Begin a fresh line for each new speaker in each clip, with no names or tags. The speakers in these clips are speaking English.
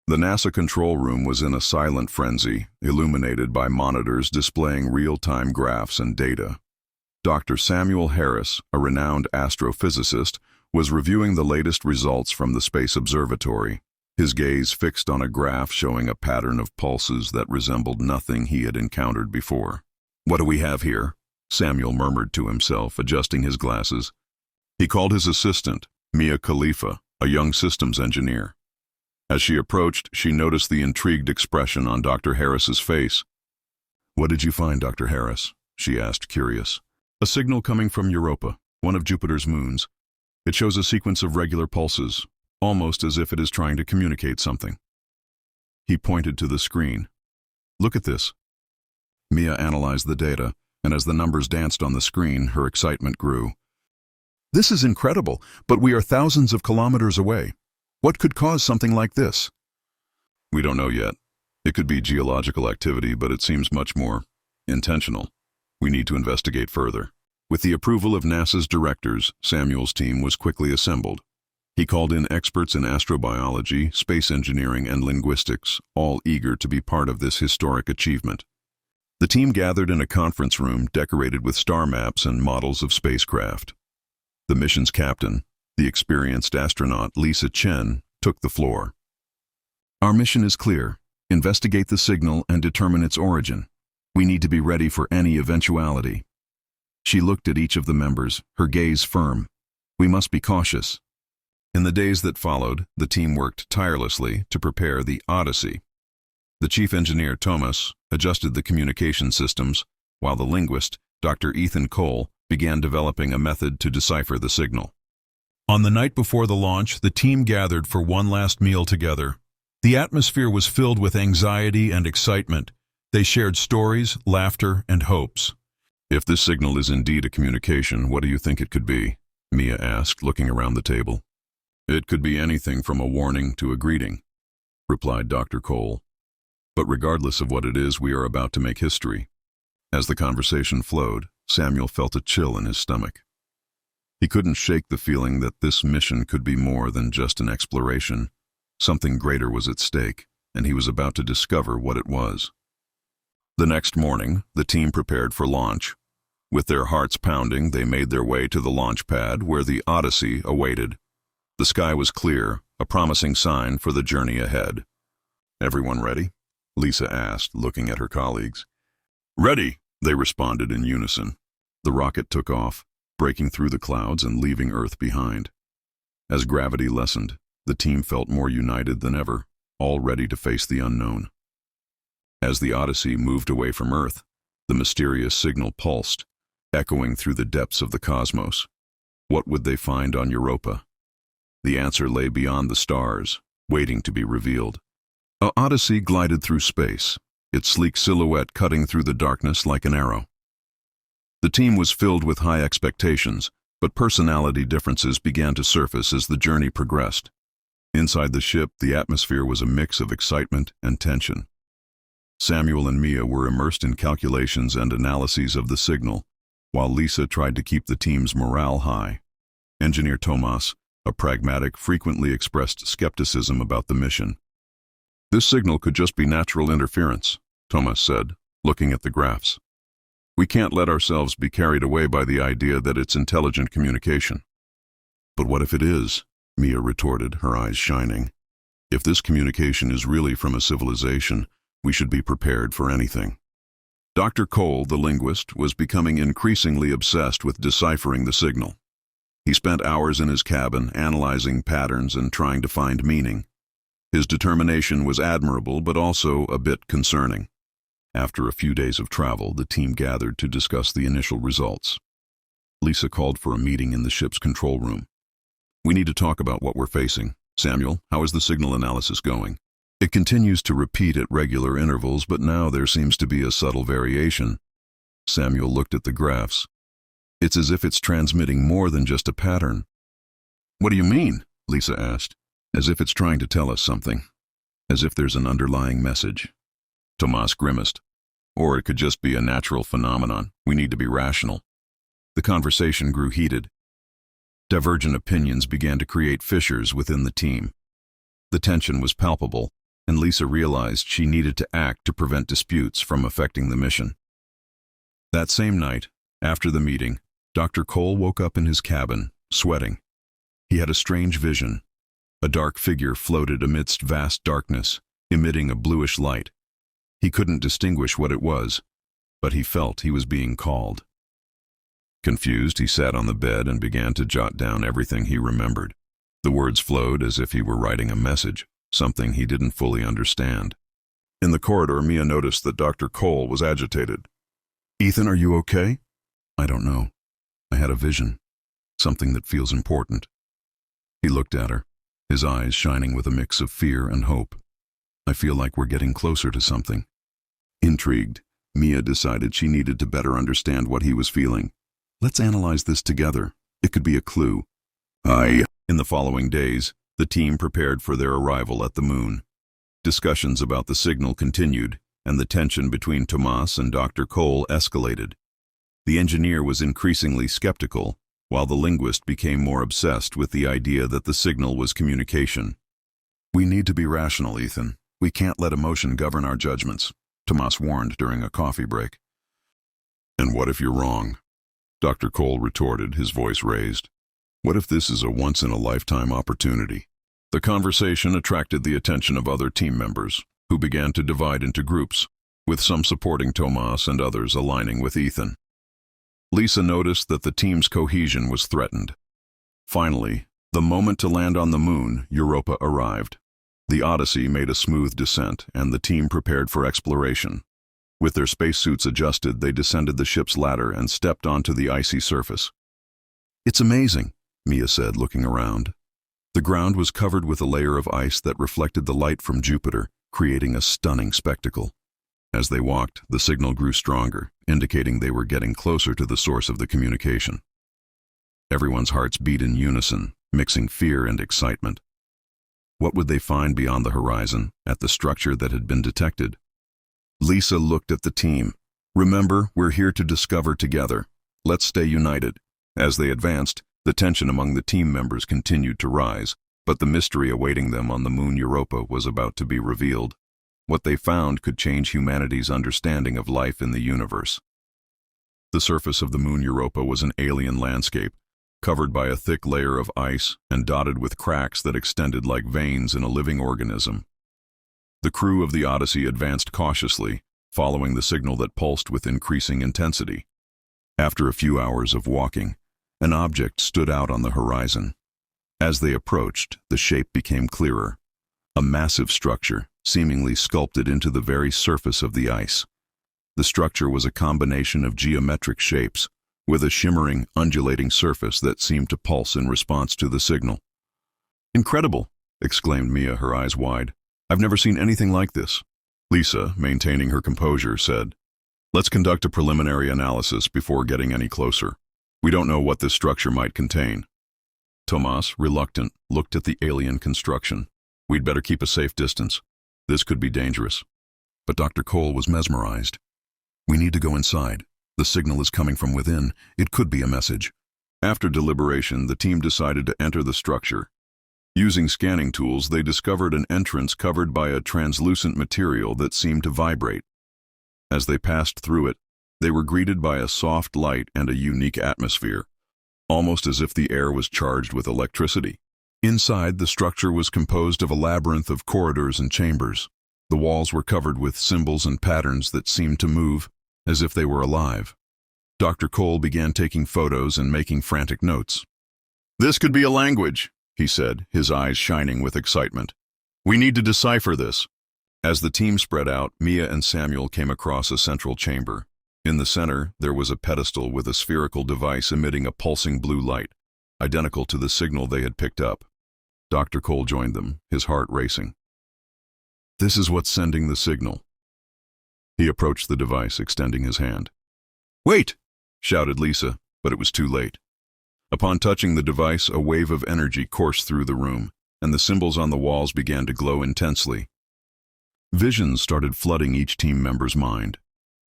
The NASA control room was in a silent frenzy, illuminated by monitors displaying real-time graphs and data. Dr. Samuel Harris, a renowned astrophysicist, was reviewing the latest results from the Space Observatory, his gaze fixed on a graph showing a pattern of pulses that resembled nothing he had encountered before. "What do we have here?" Samuel murmured to himself, adjusting his glasses. He called his assistant, Mia Khalifa, a young systems engineer. As she approached, she noticed the intrigued expression on Dr. Harris's face. "What did you find, Dr. Harris?" she asked, curious. "A signal coming from Europa, one of Jupiter's moons. It shows a sequence of regular pulses, almost as if it is trying to communicate something." He pointed to the screen. "Look at this." Mia analyzed the data, and as the numbers danced on the screen, her excitement grew. "This is incredible, but we are thousands of kilometers away. What could cause something like this?" "We don't know yet. It could be geological activity, but it seems much more intentional. We need to investigate further." With the approval of NASA's directors, Samuel's team was quickly assembled. He called in experts in astrobiology, space engineering, and linguistics, all eager to be part of this historic achievement. The team gathered in a conference room decorated with star maps and models of spacecraft. The mission's captain, the experienced astronaut Lisa Chen, took the floor. "Our mission is clear. Investigate the signal and determine its origin. We need to be ready for any eventuality." She looked at each of the members, her gaze firm. "We must be cautious." In the days that followed, the team worked tirelessly to prepare the Odyssey. The chief engineer, Thomas, adjusted the communication systems, while the linguist, Dr. Ethan Cole, began developing a method to decipher the signal. On the night before the launch, the team gathered for one last meal together. The atmosphere was filled with anxiety and excitement. They shared stories, laughter, and hopes. "If this signal is indeed a communication, what do you think it could be?" Mia asked, looking around the table. "It could be anything from a warning to a greeting," replied Dr. Cole. "But regardless of what it is, we are about to make history." As the conversation flowed, Samuel felt a chill in his stomach. He couldn't shake the feeling that this mission could be more than just an exploration. Something greater was at stake, and he was about to discover what it was. The next morning, the team prepared for launch. With their hearts pounding, they made their way to the launch pad where the Odyssey awaited. The sky was clear, a promising sign for the journey ahead. "Everyone ready?" Lisa asked, looking at her colleagues. "Ready," they responded in unison. The rocket took off, breaking through the clouds and leaving Earth behind. As gravity lessened, the team felt more united than ever, all ready to face the unknown. As the Odyssey moved away from Earth, the mysterious signal pulsed, echoing through the depths of the cosmos. What would they find on Europa? The answer lay beyond the stars, waiting to be revealed. The Odyssey glided through space, its sleek silhouette cutting through the darkness like an arrow. The team was filled with high expectations, but personality differences began to surface as the journey progressed. Inside the ship, the atmosphere was a mix of excitement and tension. Samuel and Mia were immersed in calculations and analyses of the signal, while Lisa tried to keep the team's morale high. Engineer Thomas, a pragmatic, frequently expressed skepticism about the mission. "This signal could just be natural interference," Thomas said, looking at the graphs. "We can't let ourselves be carried away by the idea that it's intelligent communication." "But what if it is?" Mia retorted, her eyes shining. "If this communication is really from a civilization, we should be prepared for anything." Dr. Cole, the linguist, was becoming increasingly obsessed with deciphering the signal. He spent hours in his cabin analyzing patterns and trying to find meaning. His determination was admirable, but also a bit concerning. After a few days of travel, the team gathered to discuss the initial results. Lisa called for a meeting in the ship's control room. "We need to talk about what we're facing. Samuel, how is the signal analysis going?" "It continues to repeat at regular intervals, but now there seems to be a subtle variation." Samuel looked at the graphs. "It's as if it's transmitting more than just a pattern." "What do you mean?" Lisa asked. "As if it's trying to tell us something. As if there's an underlying message." Tomas grimaced. "Or it could just be a natural phenomenon. We need to be rational." The conversation grew heated. Divergent opinions began to create fissures within the team. The tension was palpable, and Lisa realized she needed to act to prevent disputes from affecting the mission. That same night, after the meeting, Dr. Cole woke up in his cabin, sweating. He had a strange vision. A dark figure floated amidst vast darkness, emitting a bluish light. He couldn't distinguish what it was, but he felt he was being called. Confused, he sat on the bed and began to jot down everything he remembered. The words flowed as if he were writing a message, something he didn't fully understand. In the corridor, Mia noticed that Dr. Cole was agitated. "Ethan, are you okay?" "I don't know. I had a vision. Something that feels important." He looked at her, his eyes shining with a mix of fear and hope. "I feel like we're getting closer to something." Intrigued, Mia decided she needed to better understand what he was feeling. "Let's analyze this together. It could be a clue." In the following days, the team prepared for their arrival at the moon. Discussions about the signal continued, and the tension between Tomas and Dr. Cole escalated. The engineer was increasingly skeptical, while the linguist became more obsessed with the idea that the signal was communication. "We need to be rational, Ethan. We can't let emotion govern our judgments," Tomas warned during a coffee break. "And what if you're wrong?" Dr. Cole retorted, his voice raised. "What if this is a once-in-a-lifetime opportunity?" The conversation attracted the attention of other team members, who began to divide into groups, with some supporting Tomas and others aligning with Ethan. Lisa noticed that the team's cohesion was threatened. Finally, the moment to land on the moon, Europa, arrived. The Odyssey made a smooth descent, and the team prepared for exploration. With their spacesuits adjusted, they descended the ship's ladder and stepped onto the icy surface. "It's amazing," Mia said, looking around. The ground was covered with a layer of ice that reflected the light from Jupiter, creating a stunning spectacle. As they walked, the signal grew stronger, indicating they were getting closer to the source of the communication. Everyone's hearts beat in unison, mixing fear and excitement. What would they find beyond the horizon, at the structure that had been detected? Lisa looked at the team. "Remember, we're here to discover together. Let's stay united." As they advanced, the tension among the team members continued to rise, but the mystery awaiting them on the moon Europa was about to be revealed. What they found could change humanity's understanding of life in the universe. The surface of the moon Europa was an alien landscape, covered by a thick layer of ice and dotted with cracks that extended like veins in a living organism. The crew of the Odyssey advanced cautiously, following the signal that pulsed with increasing intensity. After a few hours of walking, an object stood out on the horizon. As they approached, the shape became clearer. A massive structure, seemingly sculpted into the very surface of the ice. The structure was a combination of geometric shapes, with a shimmering, undulating surface that seemed to pulse in response to the signal. "Incredible!" exclaimed Mia, her eyes wide. "I've never seen anything like this." Lisa, maintaining her composure, said, "Let's conduct a preliminary analysis before getting any closer. We don't know what this structure might contain." Tomas, reluctant, looked at the alien construction. "We'd better keep a safe distance. This could be dangerous." But Dr. Cole was mesmerized. "We need to go inside. The signal is coming from within. It could be a message." After deliberation, the team decided to enter the structure. Using scanning tools, they discovered an entrance covered by a translucent material that seemed to vibrate. As they passed through it, they were greeted by a soft light and a unique atmosphere, almost as if the air was charged with electricity. Inside, the structure was composed of a labyrinth of corridors and chambers. The walls were covered with symbols and patterns that seemed to move, as if they were alive. Dr. Cole began taking photos and making frantic notes. "This could be a language," he said, his eyes shining with excitement. "We need to decipher this." As the team spread out, Mia and Samuel came across a central chamber. In the center, there was a pedestal with a spherical device emitting a pulsing blue light, identical to the signal they had picked up. Dr. Cole joined them, his heart racing. "This is what's sending the signal." He approached the device, extending his hand. "Wait!" shouted Lisa, but it was too late. Upon touching the device, a wave of energy coursed through the room, and the symbols on the walls began to glow intensely. Visions started flooding each team member's mind.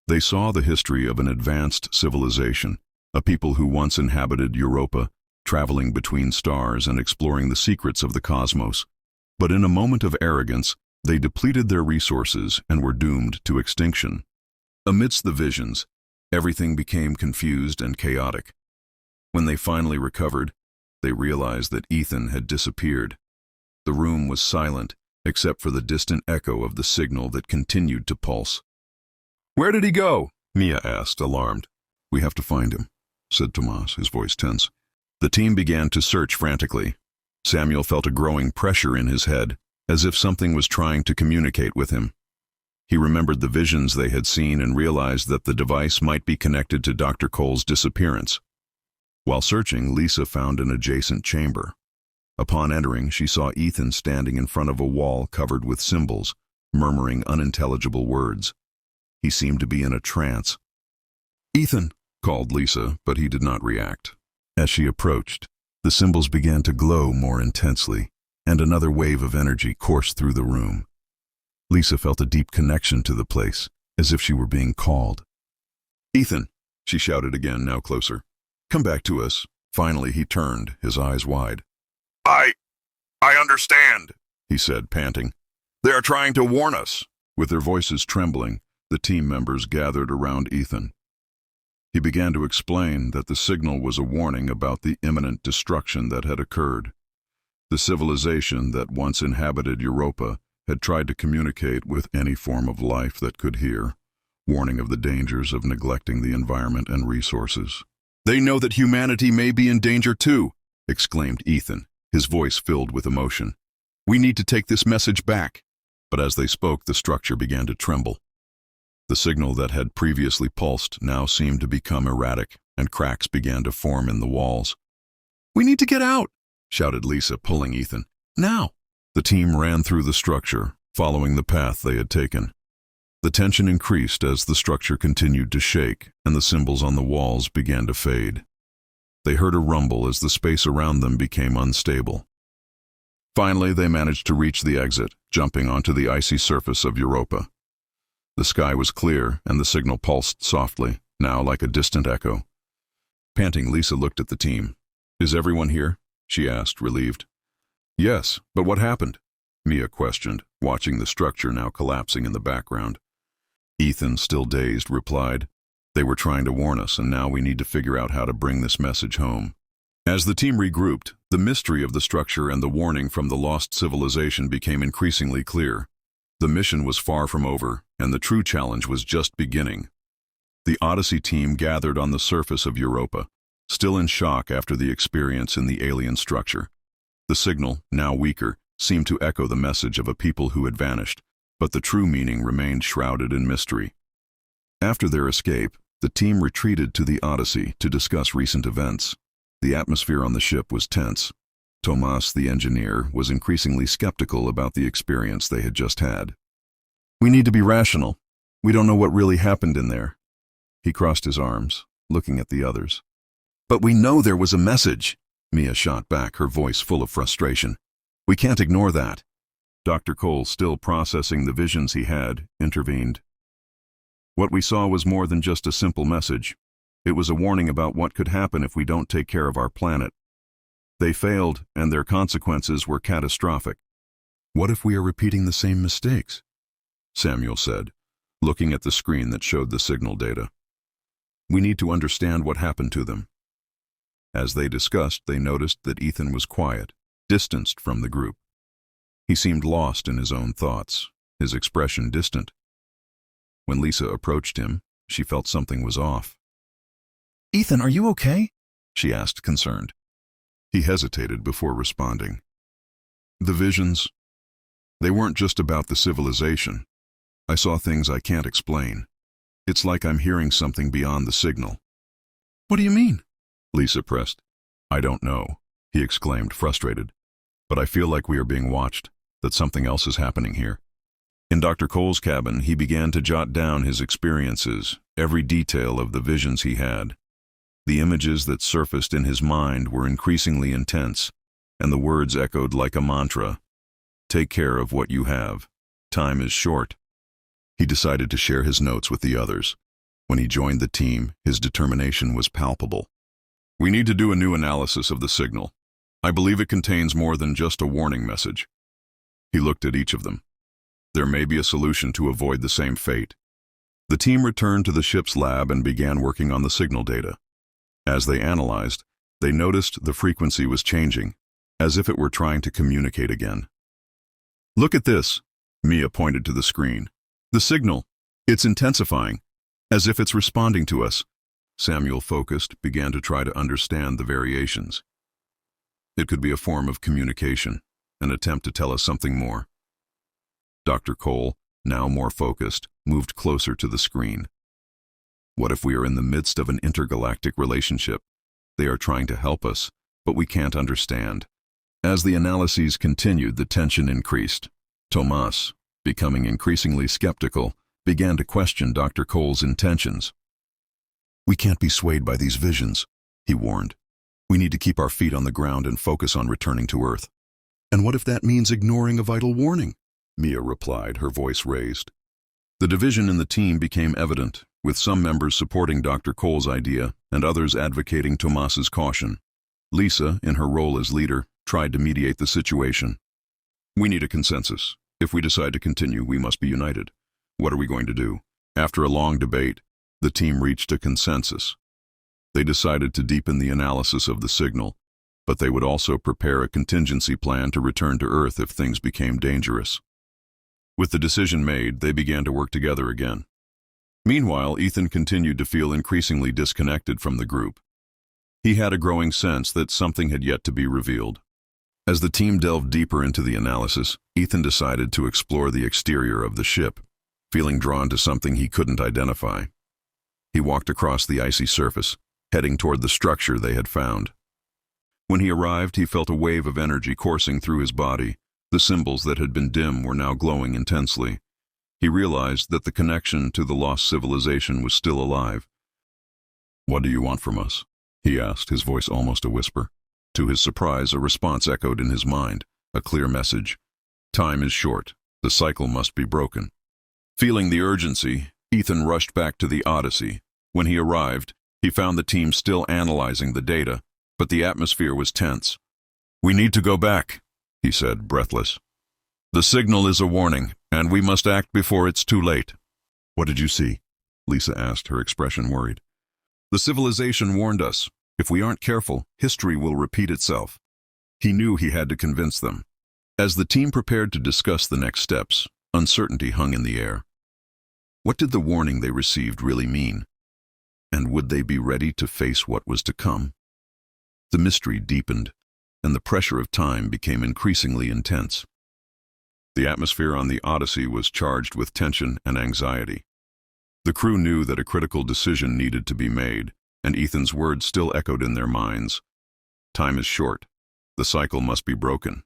They saw the history of an advanced civilization, a people who once inhabited Europa, traveling between stars and exploring the secrets of the cosmos. But in a moment of arrogance, They depleted their resources and were doomed to extinction. Amidst the visions, everything became confused and chaotic. When they finally recovered, they realized that Ethan had disappeared. The room was silent, except for the distant echo of the signal that continued to pulse. "Where did he go?" Mia asked, alarmed. "We have to find him," said Tomas, his voice tense. The team began to search frantically. Samuel felt a growing pressure in his head, as if something was trying to communicate with him. He remembered the visions they had seen and realized that the device might be connected to Dr. Cole's disappearance. While searching, Lisa found an adjacent chamber. Upon entering, she saw Ethan standing in front of a wall covered with symbols, murmuring unintelligible words. He seemed to be in a trance. "Ethan," called Lisa, but he did not react. As she approached, the symbols began to glow more intensely, and another wave of energy coursed through the room. Lisa felt a deep connection to the place, as if she were being called. "Ethan," she shouted again, now closer. "Come back to us." Finally he turned, his eyes wide. I understand," he said, panting. "They are trying to warn us." With their voices trembling, the team members gathered around Ethan. He began to explain that the signal was a warning about the imminent destruction that had occurred. The civilization that once inhabited Europa had tried to communicate with any form of life that could hear, warning of the dangers of neglecting the environment and resources. "They know that humanity may be in danger too," exclaimed Ethan, his voice filled with emotion. "We need to take this message back." But as they spoke, the structure began to tremble. The signal that had previously pulsed now seemed to become erratic, and cracks began to form in the walls. "We need to get out," shouted Lisa, pulling Ethan. "Now!" The team ran through the structure, following the path they had taken. The tension increased as the structure continued to shake, and the symbols on the walls began to fade. They heard a rumble as the space around them became unstable. Finally, they managed to reach the exit, jumping onto the icy surface of Europa. The sky was clear, and the signal pulsed softly, now like a distant echo. Panting, Lisa looked at the team. "Is everyone here?" she asked, relieved. "Yes, but what happened?" Mia questioned, watching the structure now collapsing in the background. Ethan, still dazed, replied, "They were trying to warn us, and now we need to figure out how to bring this message home." As the team regrouped, the mystery of the structure and the warning from the lost civilization became increasingly clear. The mission was far from over, and the true challenge was just beginning. The Odyssey team gathered on the surface of Europa, still in shock after the experience in the alien structure. The signal, now weaker, seemed to echo the message of a people who had vanished, but the true meaning remained shrouded in mystery. After their escape, the team retreated to the Odyssey to discuss recent events. The atmosphere on the ship was tense. Tomas, the engineer, was increasingly skeptical about the experience they had just had. "We need to be rational. We don't know what really happened in there." He crossed his arms, looking at the others. "But we know there was a message," Mia shot back, her voice full of frustration. "We can't ignore that." Dr. Cole, still processing the visions he had, intervened. "What we saw was more than just a simple message. It was a warning about what could happen if we don't take care of our planet. They failed, and their consequences were catastrophic." "What if we are repeating the same mistakes?" Samuel said, looking at the screen that showed the signal data. "We need to understand what happened to them." As they discussed, they noticed that Ethan was quiet, distanced from the group. He seemed lost in his own thoughts, his expression distant. When Lisa approached him, she felt something was off. "Ethan, are you okay?" she asked, concerned. He hesitated before responding. "The visions, they weren't just about the civilization. I saw things I can't explain. It's like I'm hearing something beyond the signal." "What do you mean?" Lisa pressed. "I don't know," he exclaimed, frustrated. "But I feel like we are being watched, that something else is happening here." In Dr. Cole's cabin, he began to jot down his experiences, every detail of the visions he had. The images that surfaced in his mind were increasingly intense, and the words echoed like a mantra. "Take care of what you have. Time is short." He decided to share his notes with the others. When he joined the team, his determination was palpable. "We need to do a new analysis of the signal. I believe it contains more than just a warning message." He looked at each of them. There may be a solution to avoid the same fate. The team returned to the ship's lab and began working on the signal data. As they analyzed, they noticed the frequency was changing, as if it were trying to communicate again. "Look at this," Mia pointed to the screen. "The signal. It's intensifying, as if it's responding to us." Samuel, focused, began to try to understand the variations. It could be a form of communication, an attempt to tell us something more. Dr. Cole, now more focused, moved closer to the screen. "What if we are in the midst of an intergalactic relationship? They are trying to help us, but we can't understand." As the analyses continued, the tension increased. Tomas, becoming increasingly skeptical, began to question Dr. Cole's intentions. "We can't be swayed by these visions," he warned. "We need to keep our feet on the ground and focus on returning to Earth." "And what if that means ignoring a vital warning?" Mia replied, her voice raised. The division in the team became evident, with some members supporting Dr. Cole's idea and others advocating Tomas's caution. Lisa, in her role as leader, tried to mediate the situation. "We need a consensus. If we decide to continue, we must be united. What are we going to do?" After a long debate, the team reached a consensus. They decided to deepen the analysis of the signal, but they would also prepare a contingency plan to return to Earth if things became dangerous. With the decision made, they began to work together again. Meanwhile, Ethan continued to feel increasingly disconnected from the group. He had a growing sense that something had yet to be revealed. As the team delved deeper into the analysis, Ethan decided to explore the exterior of the ship, feeling drawn to something he couldn't identify. He walked across the icy surface, heading toward the structure they had found. When he arrived, he felt a wave of energy coursing through his body. The symbols that had been dim were now glowing intensely. He realized that the connection to the lost civilization was still alive. "What do you want from us?" he asked, his voice almost a whisper. To his surprise, a response echoed in his mind, a clear message. "Time is short. The cycle must be broken." Feeling the urgency, Ethan rushed back to the Odyssey. When he arrived, he found the team still analyzing the data, but the atmosphere was tense. "We need to go back," he said, breathless. "The signal is a warning, and we must act before it's too late." "What did you see?" Lisa asked, her expression worried. "The civilization warned us. If we aren't careful, history will repeat itself." He knew he had to convince them. As the team prepared to discuss the next steps, uncertainty hung in the air. What did the warning they received really mean? And would they be ready to face what was to come? The mystery deepened, and the pressure of time became increasingly intense. The atmosphere on the Odyssey was charged with tension and anxiety. The crew knew that a critical decision needed to be made, and Ethan's words still echoed in their minds. "Time is short. The cycle must be broken."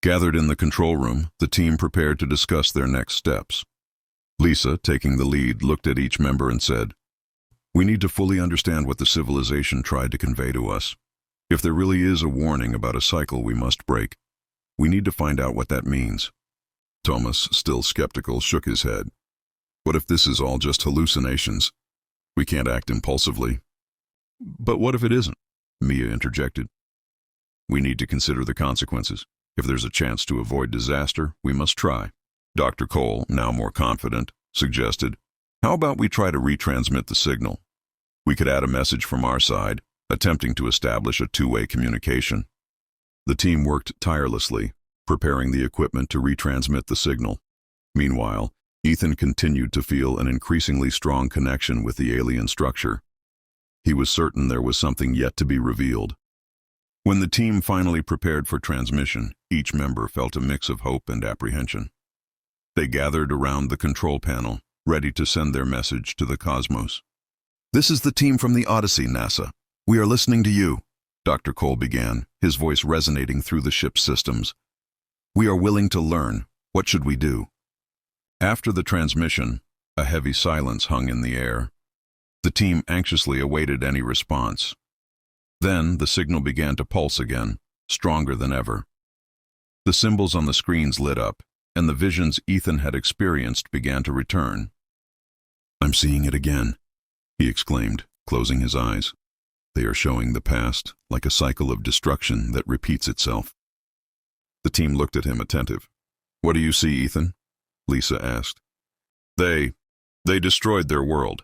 Gathered in the control room, the team prepared to discuss their next steps. Lisa, taking the lead, looked at each member and said, "We need to fully understand what the civilization tried to convey to us. If there really is a warning about a cycle we must break, we need to find out what that means." Thomas, still skeptical, shook his head. "What if this is all just hallucinations? We can't act impulsively." "But what if it isn't?" Mia interjected. "We need to consider the consequences. If there's a chance to avoid disaster, we must try." Dr. Cole, now more confident, suggested, "How about we try to retransmit the signal? We could add a message from our side, attempting to establish a two-way communication." The team worked tirelessly, preparing the equipment to retransmit the signal. Meanwhile, Ethan continued to feel an increasingly strong connection with the alien structure. He was certain there was something yet to be revealed. When the team finally prepared for transmission, each member felt a mix of hope and apprehension. They gathered around the control panel, ready to send their message to the cosmos. "This is the team from the Odyssey, NASA. We are listening to you," Dr. Cole began, his voice resonating through the ship's systems. "We are willing to learn. What should we do?" After the transmission, a heavy silence hung in the air. The team anxiously awaited any response. Then the signal began to pulse again, stronger than ever. The symbols on the screens lit up, and the visions Ethan had experienced began to return. "I'm seeing it again," he exclaimed, closing his eyes. "They are showing the past, like a cycle of destruction that repeats itself." The team looked at him attentive. "What do you see, Ethan?" Lisa asked. They destroyed their world.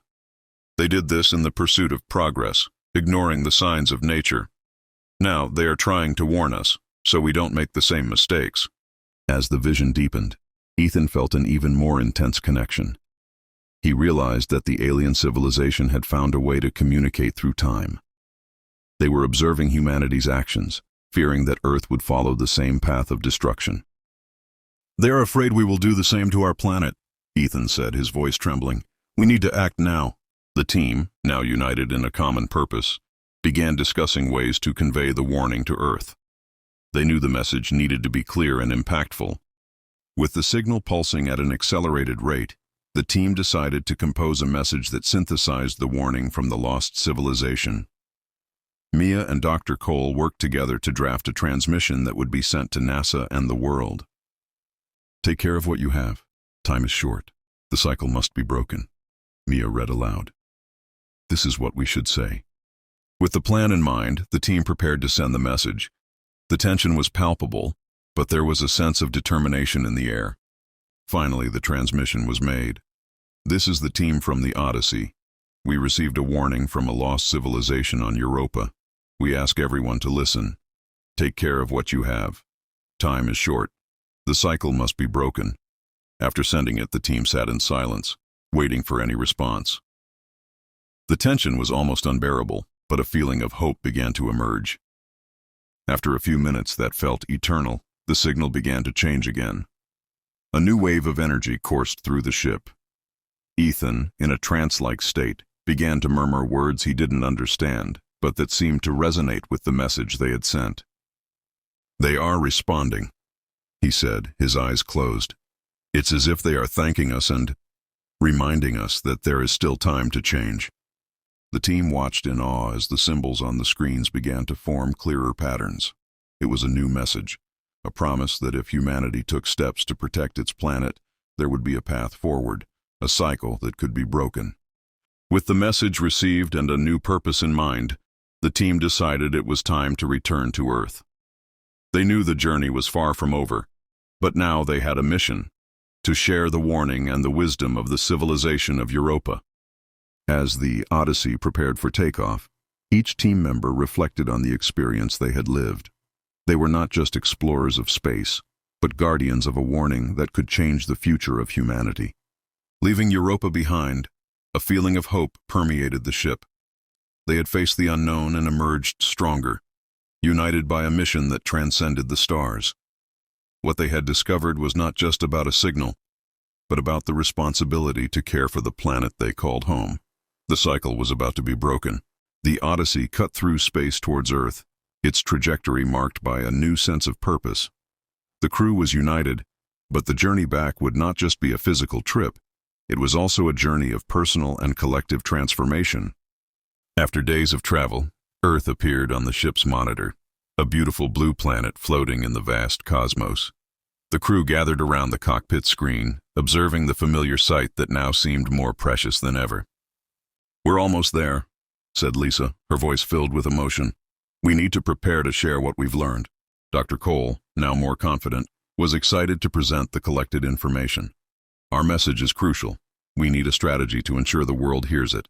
They did this in the pursuit of progress, ignoring the signs of nature. Now they are trying to warn us, so we don't make the same mistakes." As the vision deepened, Ethan felt an even more intense connection. He realized that the alien civilization had found a way to communicate through time. They were observing humanity's actions, fearing that Earth would follow the same path of destruction. "They are afraid we will do the same to our planet," Ethan said, his voice trembling. "We need to act now." The team, now united in a common purpose, began discussing ways to convey the warning to Earth. They knew the message needed to be clear and impactful. With the signal pulsing at an accelerated rate, the team decided to compose a message that synthesized the warning from the lost civilization. Mia and Dr. Cole worked together to draft a transmission that would be sent to NASA and the world. "Take care of what you have. Time is short. The cycle must be broken," Mia read aloud. "This is what we should say." With the plan in mind, the team prepared to send the message. The tension was palpable, but there was a sense of determination in the air. Finally, the transmission was made. "This is the team from the Odyssey. We received a warning from a lost civilization on Europa. We ask everyone to listen. Take care of what you have. Time is short. The cycle must be broken." After sending it, the team sat in silence, waiting for any response. The tension was almost unbearable, but a feeling of hope began to emerge. After a few minutes that felt eternal, the signal began to change again. A new wave of energy coursed through the ship. Ethan, in a trance-like state, began to murmur words he didn't understand, but that seemed to resonate with the message they had sent. "They are responding," he said, his eyes closed. "It's as if they are thanking us and reminding us that there is still time to change." The team watched in awe as the symbols on the screens began to form clearer patterns. It was a new message, a promise that if humanity took steps to protect its planet, there would be a path forward, a cycle that could be broken. With the message received and a new purpose in mind, the team decided it was time to return to Earth. They knew the journey was far from over, but now they had a mission: to share the warning and the wisdom of the civilization of Europa. As the Odyssey prepared for takeoff, each team member reflected on the experience they had lived. They were not just explorers of space, but guardians of a warning that could change the future of humanity. Leaving Europa behind, a feeling of hope permeated the ship. They had faced the unknown and emerged stronger, united by a mission that transcended the stars. What they had discovered was not just about a signal, but about the responsibility to care for the planet they called home. The cycle was about to be broken. The Odyssey cut through space towards Earth, its trajectory marked by a new sense of purpose. The crew was united, but the journey back would not just be a physical trip. It was also a journey of personal and collective transformation. After days of travel, Earth appeared on the ship's monitor, a beautiful blue planet floating in the vast cosmos. The crew gathered around the cockpit screen, observing the familiar sight that now seemed more precious than ever. "We're almost there," said Lisa, her voice filled with emotion. "We need to prepare to share what we've learned." Dr. Cole, now more confident, was excited to present the collected information. "Our message is crucial. We need a strategy to ensure the world hears it."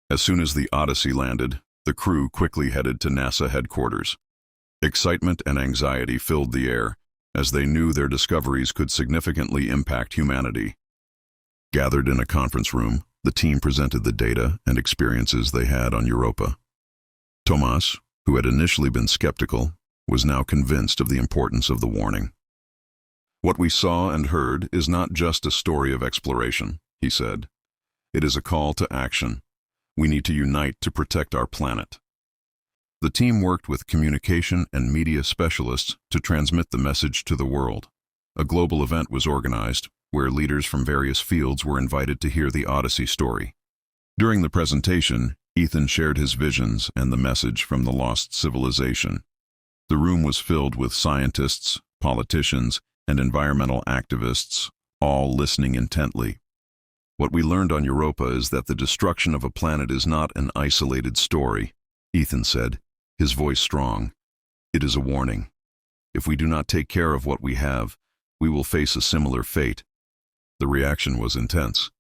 As soon as the Odyssey landed, the crew quickly headed to NASA headquarters. Excitement and anxiety filled the air, as they knew their discoveries could significantly impact humanity. Gathered in a conference room, the team presented the data and experiences they had on Europa. Tomas, who had initially been skeptical, was now convinced of the importance of the warning. "What we saw and heard is not just a story of exploration," he said. "It is a call to action. We need to unite to protect our planet." The team worked with communication and media specialists to transmit the message to the world. A global event was organized, where leaders from various fields were invited to hear the Odyssey story. During the presentation, Ethan shared his visions and the message from the lost civilization. The room was filled with scientists, politicians, and environmental activists, all listening intently. "What we learned on Europa is that the destruction of a planet is not an isolated story," Ethan said, his voice strong. "It is a warning. If we do not take care of what we have, we will face a similar fate." The reaction was intense.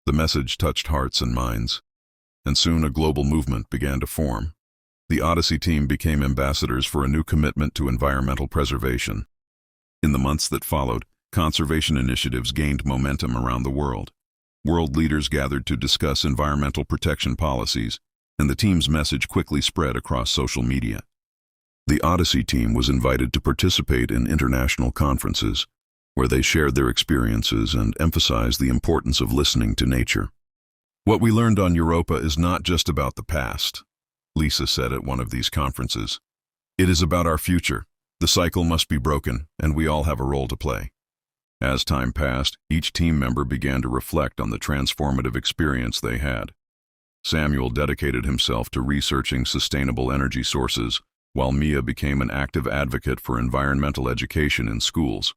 The message touched hearts and minds, and soon a global movement began to form. The Odyssey team became ambassadors for a new commitment to environmental preservation. In the months that followed, conservation initiatives gained momentum around the world. World leaders gathered to discuss environmental protection policies, and the team's message quickly spread across social media. The Odyssey team was invited to participate in international conferences, where they shared their experiences and emphasized the importance of listening to nature. "What we learned on Europa is not just about the past," Lisa said at one of these conferences. "It is about our future. The cycle must be broken, and we all have a role to play." As time passed, each team member began to reflect on the transformative experience they had. Samuel dedicated himself to researching sustainable energy sources, while Mia became an active advocate for environmental education in schools.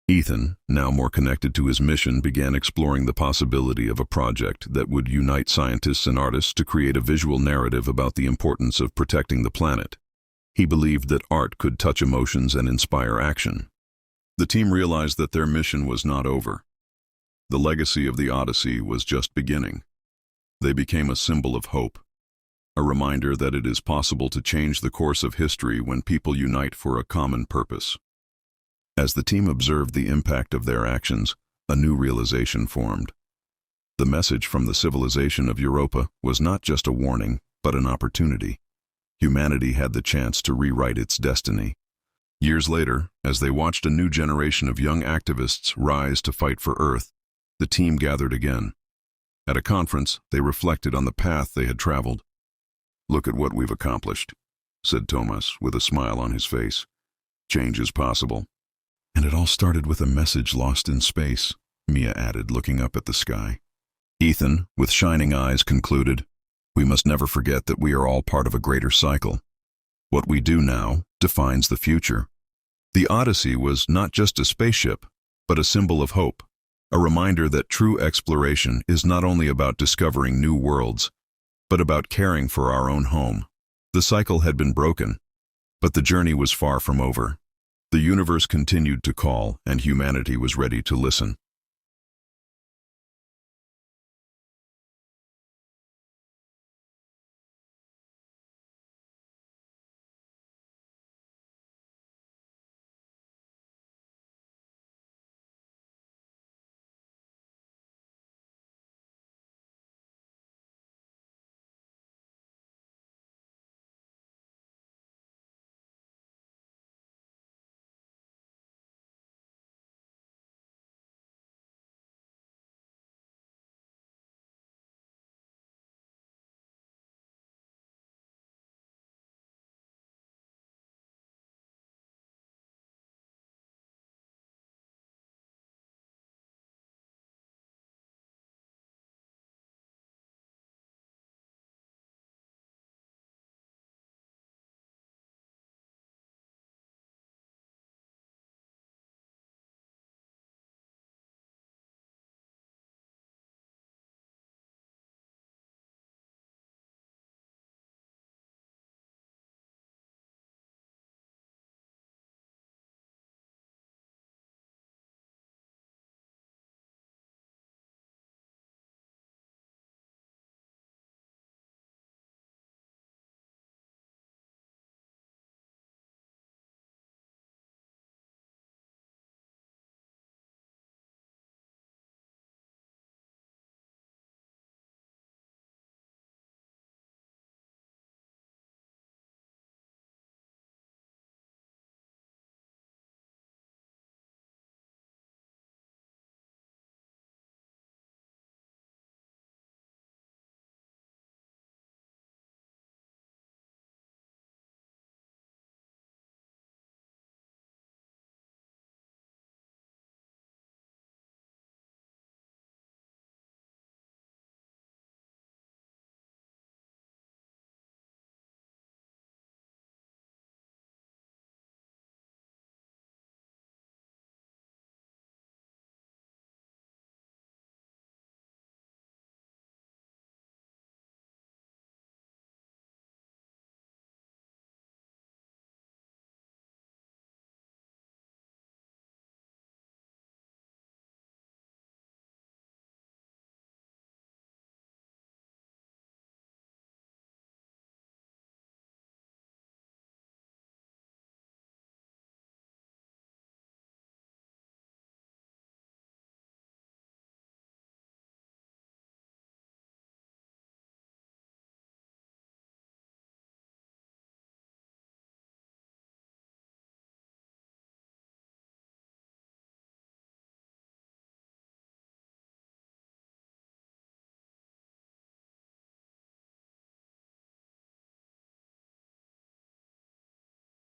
Ethan, now more connected to his mission, began exploring the possibility of a project that would unite scientists and artists to create a visual narrative about the importance of protecting the planet. He believed that art could touch emotions and inspire action. The team realized that their mission was not over. The legacy of the Odyssey was just beginning. They became a symbol of hope, a reminder that it is possible to change the course of history when people unite for a common purpose. As the team observed the impact of their actions, a new realization formed. The message from the civilization of Europa was not just a warning, but an opportunity. Humanity had the chance to rewrite its destiny. Years later, as they watched a new generation of young activists rise to fight for Earth, the team gathered again. At a conference, they reflected on the path they had traveled. "Look at what we've accomplished," said Thomas, with a smile on his face. "Change is possible." "And it all started with a message lost in space," Mia added, looking up at the sky. Ethan, with shining eyes, concluded, "We must never forget that we are all part of a greater cycle. What we do now defines the future." The Odyssey was not just a spaceship, but a symbol of hope, a reminder that true exploration is not only about discovering new worlds, but about caring for our own home. The cycle had been broken, but the journey was far from over. The universe continued to call, and humanity was ready to listen.